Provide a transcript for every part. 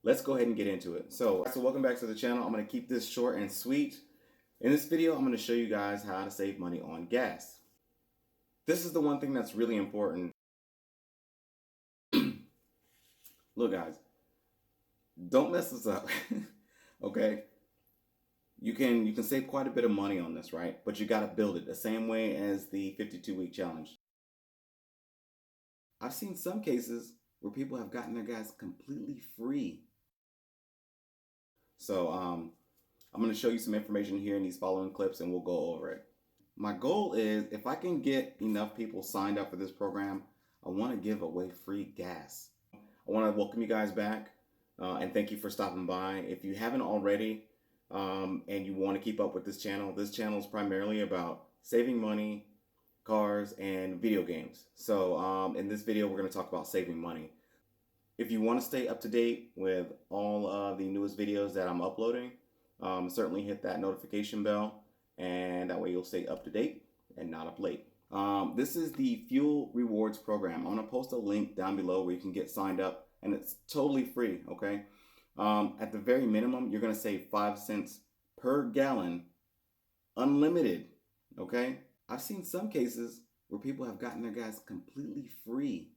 let's go ahead and get into it. So welcome back to the channel. I'm going to keep this short and sweet. In this video, I'm going to show you guys how to save money on gas. This is the one thing that's really important. Look, guys, don't mess this up. Okay? You can save quite a bit of money on this, right? But you got to build it the same way as the 52-week challenge. I've seen some cases where people have gotten their gas completely free. So I'm going to show you some information here in these following clips and we'll go over it. My goal is, if I can get enough people signed up for this program, I want to give away free gas. I want to welcome you guys back and thank you for stopping by. If you haven't already and you want to keep up with this channel is primarily about saving money, cars, and video games. So in this video, we're going to talk about saving money. If you want to stay up to date with all of the newest videos that I'm uploading, certainly hit that notification bell, and that way you'll stay up to date and not up late. This is the Fuel Rewards program. I'm going to post a link down below where you can get signed up, and it's totally free, okay? At the very minimum, you're going to save 5 cents per gallon, unlimited, okay? I've seen some cases where people have gotten their gas completely free.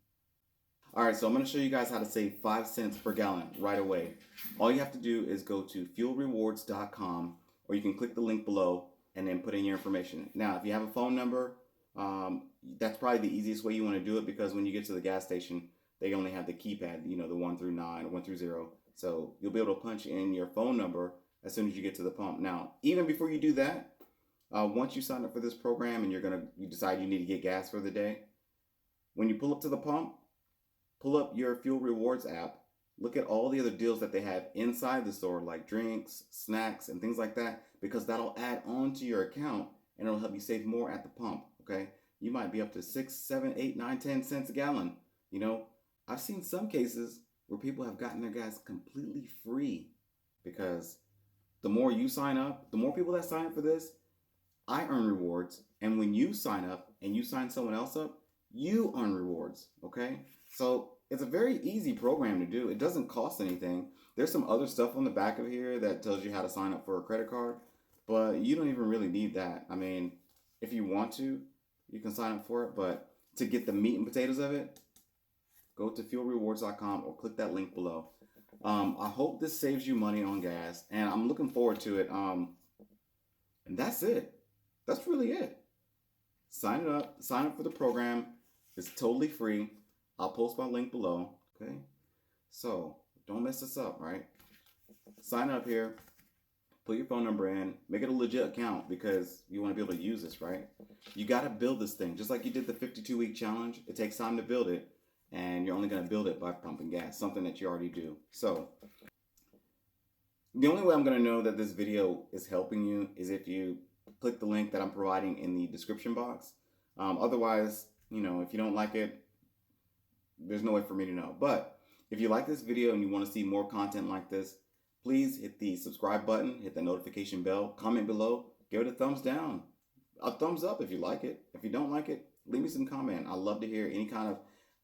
All right, so I'm going to show you guys how to save 5 cents per gallon right away. All you have to do is go to fuelrewards.com, or you can click the link below and then put in your information. Now, if you have a phone number, that's probably the easiest way you want to do it, because when you get to the gas station, they only have the keypad, you know, the 1 through 9, 1 through 0. So you'll be able to punch in your phone number as soon as you get to the pump. Now, even before you do that, once you sign up for this program and you decide you need to get gas for the day, when you pull up to the pump, pull up your Fuel Rewards app, look at all the other deals that they have inside the store, like drinks, snacks, and things like that, because that'll add on to your account and it'll help you save more at the pump, okay? You might be up to 6, 7, 8, 9, 10 cents a gallon. You know, I've seen some cases where people have gotten their gas completely free, because the more you sign up, the more people that sign up for this, I earn rewards. And when you sign up and you sign someone else up, you earn rewards, okay? So it's a very easy program to do. It doesn't cost anything. There's some other stuff on the back of here that tells you how to sign up for a credit card, but you don't even really need that. I mean, if you want to, you can sign up for it, but to get the meat and potatoes of it, go to fuelrewards.com or click that link below. I hope this saves you money on gas, and I'm looking forward to it. And that's it. That's really it. Sign up for the program. It's totally free. I'll post my link below, okay? So don't mess this up, right? Sign up here, put your phone number in, make it a legit account, because you want to be able to use this, right? You got to build this thing. Just like you did the 52-week challenge, it takes time to build it, and you're only going to build it by pumping gas, something that you already do. So the only way I'm going to know that this video is helping you is if you click the link that I'm providing in the description box. Otherwise, you know, if you don't like it, there's no way for me to know. But if you like this video and you want to see more content like this, please hit the subscribe button, hit the notification bell, comment below, give it a thumbs down, a thumbs up if you like it. If you don't like it, leave me some comment. I love to hear any kind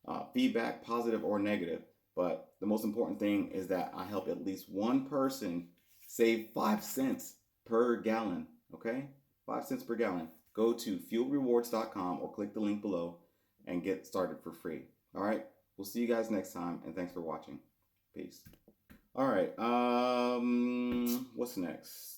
of feedback, positive or negative. But the most important thing is that I help at least one person save 5 cents per gallon, okay? 5 cents per gallon. Go to fuelrewards.com or click the link below and get started for free. All right, we'll see you guys next time, and thanks for watching. Peace. All right, what's next?